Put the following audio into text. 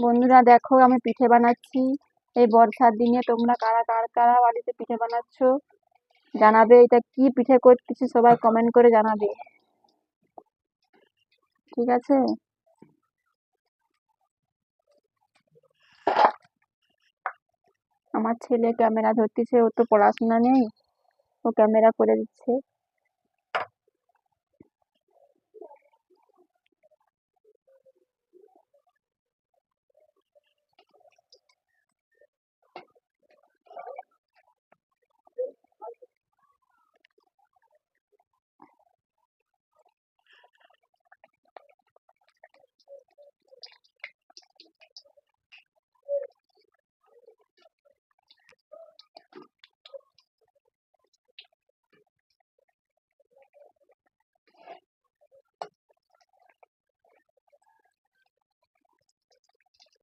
বন্ধুরা দেখো আমি পিঠে বানাচ্ছি। এই বর্ষার দিনে তোমরা কারা কারা কারা বাড়িতে পিঠে বানাচ্ছ জানাবে। এটা কি পিঠে করতেছি সবাই কমেন্ট করে জানাবে, ঠিক আছে? আমার ছেলে ক্যামেরা ধরতেছে, ও তো পড়াশোনা নেই, ও ক্যামেরা করে দিচ্ছে।